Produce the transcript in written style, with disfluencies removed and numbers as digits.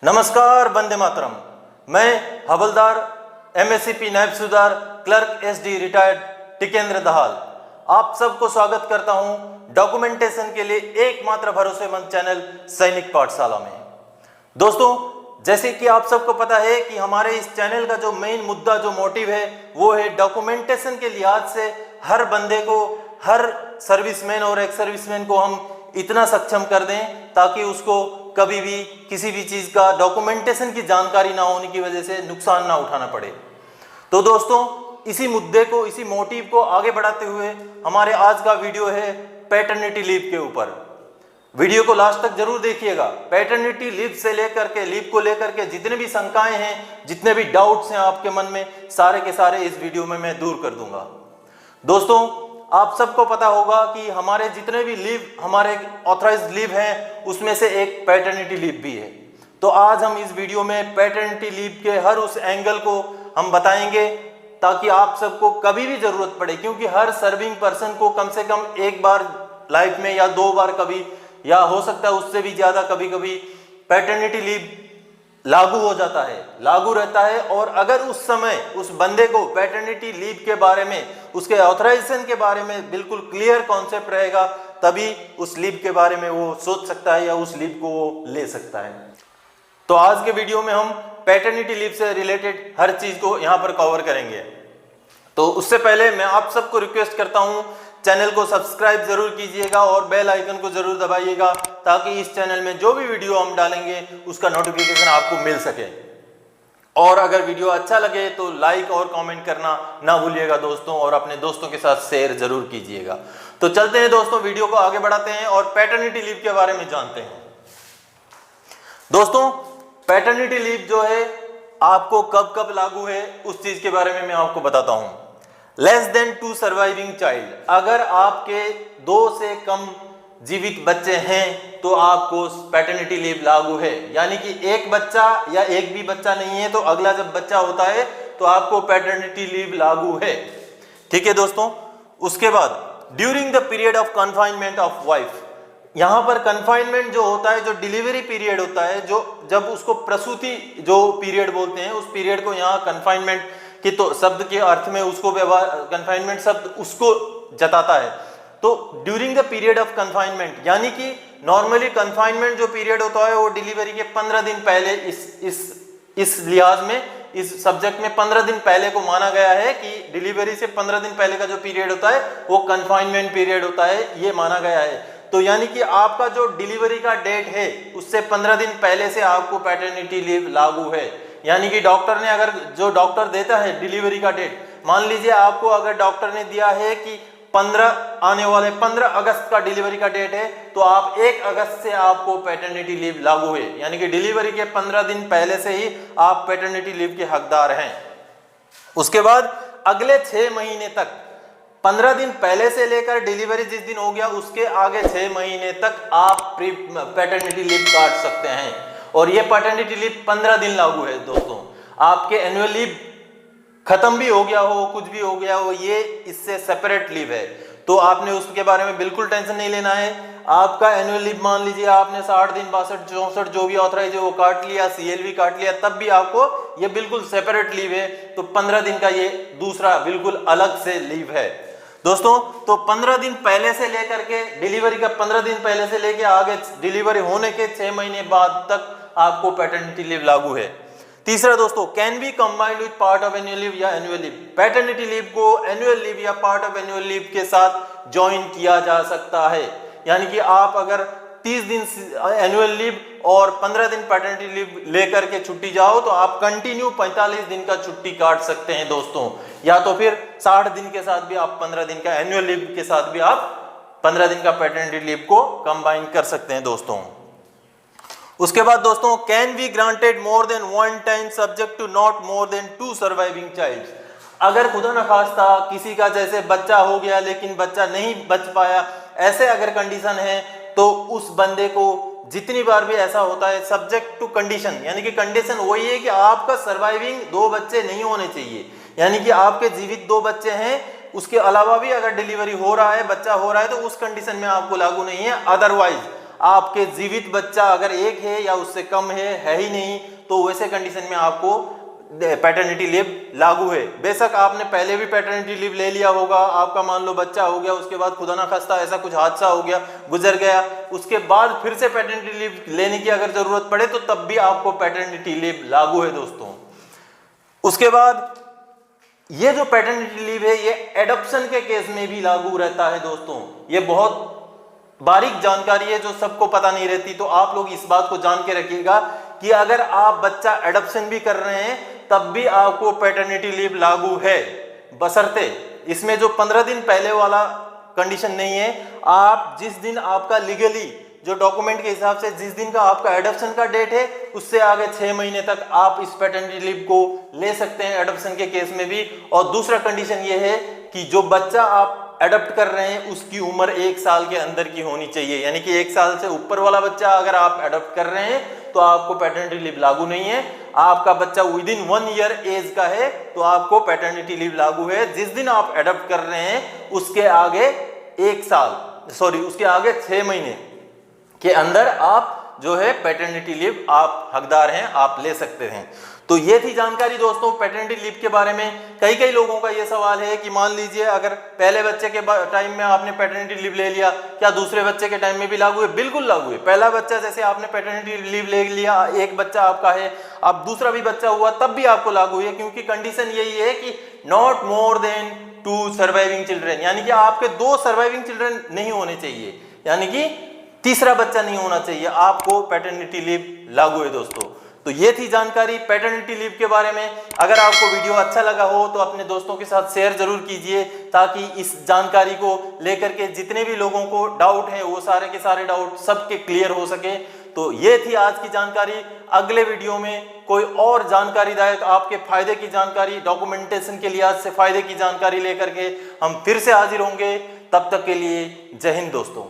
नमस्कार, वंदे मातरम। मैं हवलदार MSCP naib subedar clerk SD retired Tikendra Dahal आप सबको स्वागत करता हूं डॉक्यूमेंटेशन के लिए एकमात्र भरोसेमंद चैनल सैनिक पाठशाला में। दोस्तों, जैसे कि आप सबको पता है कि हमारे इस चैनल का जो मेन मुद्दा, जो मोटिव है, वो है डॉक्यूमेंटेशन के लिहाज से हर बंदे को, हर सर्विसमैन और एक्स सर्विसमैन को हम इतना सक्षम कर दें ताकि उसको कभी भी किसी भी चीज़ का डॉक्यूमेंटेशन की जानकारी ना होने की वजह से नुकसान ना उठाना पड़े। तो दोस्तों, इसी मुद्दे को, इसी मोटिव को आगे बढ़ाते हुए हमारे आज का वीडियो है पैटर्निटी लीव के ऊपर। वीडियो को लास्ट तक जरूर देखिएगा। पैटर्निटी लीव से लेकर के, लीव को लेकर के जितने भी शंकाएं हैं, जितने भी डाउट्स हैं आपके मन में, सारे के सारे इस वीडियो में मैं दूर कर दूंगा। दोस्तों, आप सबको पता होगा कि हमारे जितने भी लीव, हमारे ऑथराइज्ड लीव हैं, उसमें से एक पैटर्निटी लीव भी है। तो आज हम इस वीडियो में पैटर्निटी लीव के हर उस एंगल को हम बताएंगे ताकि आप सबको कभी भी जरूरत पड़े, क्योंकि हर सर्विंग पर्सन को कम से कम एक बार लाइफ में या 2 बार कभी, या हो सकता है उससे भी ज्यादा कभी कभी पैटर्निटी लीव लागू हो जाता है, लागू रहता है। और अगर उस समय उस बंदे को पैटर्निटी लीव के बारे में, उसके ऑथराइजेशन के बारे में बिल्कुल क्लियर कॉन्सेप्ट रहेगा, तभी उस लीव के बारे में वो सोच सकता है या उस लीव को वो ले सकता है। तो आज के वीडियो में हम पैटर्निटी लीव से रिलेटेड हर चीज को यहाँ पर कवर करेंगे। तो उससे पहले मैं आप सबको रिक्वेस्ट करता हूँ, चैनल को सब्सक्राइब जरूर कीजिएगा और बेल आइकन को जरूर दबाइएगा ताकि इस चैनल में जो भी वीडियो हम डालेंगे उसका नोटिफिकेशन आपको मिल सके। और अगर वीडियो अच्छा लगे तो लाइक और कमेंट करना ना भूलिएगा दोस्तों, और अपने दोस्तों के साथ शेयर जरूर कीजिएगा। तो चलते हैं दोस्तों, वीडियो को आगे बढ़ाते हैं और पैटर्निटी लीव के बारे में जानते हैं। दोस्तों, पैटर्निटी लीव जो है आपको कब कब लागू है उस चीज के बारे में मैं आपको बताता हूं। लेस देन 2 सर्वाइविंग चाइल्ड, अगर आपके 2 से कम जीवित बच्चे हैं तो आपको पैटर्निटी लीव लागू है। यानी कि एक बच्चा या एक भी बच्चा नहीं है तो अगला जब बच्चा होता है तो आपको पैटर्निटी लीव लागू है। ठीक है दोस्तों। उसके बाद during the period of confinement of wife, यहां पर कन्फाइनमेंट जो होता है, जो डिलीवरी पीरियड होता है, जो जब उसको प्रसूति जो पीरियड बोलते हैं, उस पीरियड को यहाँ कन्फाइनमेंट कि तो शब्द के अर्थ में उसको व्यवहार, कन्फाइनमेंट शब्द उसको जताता है। तो during the period of confinement, यानी कि नॉर्मली कन्फाइनमेंट जो पीरियड होता है वो डिलीवरी के 15 दिन पहले, इस लिहाज में, इस सब्जेक्ट में 15 दिन पहले को माना गया है कि डिलीवरी से 15 दिन पहले का जो पीरियड होता है वो कन्फाइनमेंट पीरियड होता है, ये माना गया है। तो यानी कि आपका जो डिलीवरी का डेट है उससे 15 दिन पहले से आपको पैटर्निटी लीव लागू है। यानी कि डॉक्टर ने, अगर जो डॉक्टर देता है डिलीवरी का डेट, मान लीजिए आपको अगर डॉक्टर ने दिया है कि 15 अगस्त का डिलीवरी का डेट है, तो आप 1 अगस्त से आपको पैटर्निटी लीव लागू है। यानी कि डिलीवरी के 15 दिन पहले से ही आप पैटर्निटी लीव के हकदार हैं। उसके बाद अगले 6 महीने तक, 15 दिन पहले से लेकर डिलीवरी जिस दिन हो गया उसके आगे 6 महीने तक आप पैटर्निटी लीव काट सकते हैं। और ये पैटर्निटी लीव 15 दिन लागू है दोस्तों। आपके एनुअल लीव खत्म भी हो गया हो, कुछ भी हो गया हो, ये इससे सेपरेट लीव है, तो आपने उसके बारे में बिल्कुल टेंशन नहीं लेना है। आपका एनुअल लीव मान लीजिए आपने 60 दिन, 62, 64 जो भी ऑथराइज है वो काट लिया, सीएलवी काट लिया, तब भी आपको ये बिल्कुल सेपरेट लीव है। तो 15 दिन का ये दूसरा बिल्कुल अलग से लीव है दोस्तों। तो 15 दिन पहले से लेकर के, डिलीवरी का 15 दिन पहले से लेके आगे डिलीवरी होने के 6 महीने बाद तक आपको पैटर्निटी लीव लागू है। तीसरा दोस्तों, can B combined with part of annual leave या एनुअल लीव, पैटर्निटी लीव को एनुअल लीव या पार्ट ऑफ एनुअल लीव के साथ ज्वाइन किया जा सकता है। यानी कि आप अगर 30 दिन एनुअल लीव और 15 दिन पैटर्निटी लीव लेकर के छुट्टी जाओ तो आप कंटिन्यू 45 दिन का छुट्टी काट सकते हैं दोस्तों। या तो फिर 60 दिन के साथ भी आप 15 दिन का एनुअल लीव के साथ भी आप 15 दिन का पैटर्निटी लीव को कंबाइन कर सकते हैं दोस्तों। उसके बाद दोस्तों, can be granted more than 1 time subject to not more than 2 surviving child, अगर खुदा न खास्ता किसी का जैसे बच्चा हो गया लेकिन बच्चा नहीं बच पाया, ऐसे अगर कंडीशन है तो उस बंदे को जितनी बार भी ऐसा होता है, सब्जेक्ट टू कंडीशन, यानी कि कंडीशन वही है कि आपका सर्वाइविंग 2 बच्चे नहीं होने चाहिए। यानी कि आपके जीवित 2 बच्चे हैं, उसके अलावा भी अगर डिलीवरी हो रहा है, बच्चा हो रहा है, तो उस कंडीशन में आपको लागू नहीं है। अदरवाइज आपके जीवित बच्चा अगर एक है या उससे कम है ही नहीं, तो वैसे कंडीशन में आपको पैटर्निटी लीव लागू है। बेशक आपने पहले भी पैटर्निटी लीव ले लिया होगा, आपका मान लो बच्चा हो गया, उसके बाद खुदा ना खास्ता ऐसा कुछ हादसा हो गया, गुजर गया, उसके बाद फिर से पैटर्निटी लीव लेने की अगर जरूरत पड़े तो तब भी आपको पैटर्निटी लीव लागू है दोस्तों। उसके बाद ये जो पैटर्निटी लीव है ये एडॉप्शन के केस में भी लागू रहता है दोस्तों। ये बहुत बारीक जानकारी है जो सबको पता नहीं रहती, तो आप लोग इस बात को जान के रखिएगा कि अगर आप बच्चा एडॉप्शन भी कर रहे हैं तब भी आपको पैटर्निटी लीव लागू है, बशर्ते इसमें जो 15 दिन पहले वाला कंडीशन नहीं है। आप जिस दिन आपका लीगली जो डॉक्यूमेंट के हिसाब से जिस दिन का आपका एडॉप्शन का डेट है उससे आगे 6 महीने तक आप इस पैटर्निटी लीव को ले सकते हैं एडॉप्शन के केस में भी। और दूसरा कंडीशन ये है कि जो बच्चा आप एडॉप्ट कर रहे हैं उसकी उम्र 1 साल के अंदर की होनी चाहिए, यानी कि 1 साल से ऊपर वाला बच्चा अगर आप एडॉप्ट कर रहे हैं तो आपको पैटर्निटी लीव लागू नहीं है। आपका बच्चा विद इन 1 ईयर एज का है तो आपको पैटर्निटी लीव लागू है। जिस दिन आप एडॉप्ट कर रहे हैं उसके आगे 6 महीने के अंदर आप जो है पैटर्निटी लीव आप हकदार हैं, आप ले सकते हैं। तो ये थी जानकारी दोस्तों पैटर्निटी लीव के बारे में। कई लोगों का ये सवाल है कि मान लीजिए अगर पहले बच्चे के टाइम में आपने पैटर्निटी लीव ले लिया, क्या दूसरे बच्चे के टाइम में भी लागू है? बिल्कुल लागू है। पहला बच्चा जैसे आपने पैटर्निटी लीव ले लिया, एक बच्चा आपका है, अब दूसरा भी बच्चा हुआ तब भी आपको लागू है, क्योंकि कंडीशन यही है कि not more than 2 surviving children, यानी कि आपके 2 सर्वाइविंग चिल्ड्रन नहीं होने चाहिए, यानी कि तीसरा बच्चा नहीं होना चाहिए, आपको पैटर्निटी लीव लागू है दोस्तों। तो ये थी जानकारी पैटर्निटी लीव के बारे में। अगर आपको वीडियो अच्छा लगा हो तो अपने दोस्तों के साथ शेयर जरूर कीजिए, ताकि इस जानकारी को लेकर के जितने भी लोगों को डाउट है वो सारे के सारे डाउट सबके क्लियर हो सके। तो ये थी आज की जानकारी। अगले वीडियो में कोई और जानकारीदायक आपके फायदे की जानकारी, डॉक्यूमेंटेशन के लिहाज से फायदे की जानकारी लेकर के हम फिर से हाजिर होंगे। तब तक के लिए जय हिंद दोस्तों।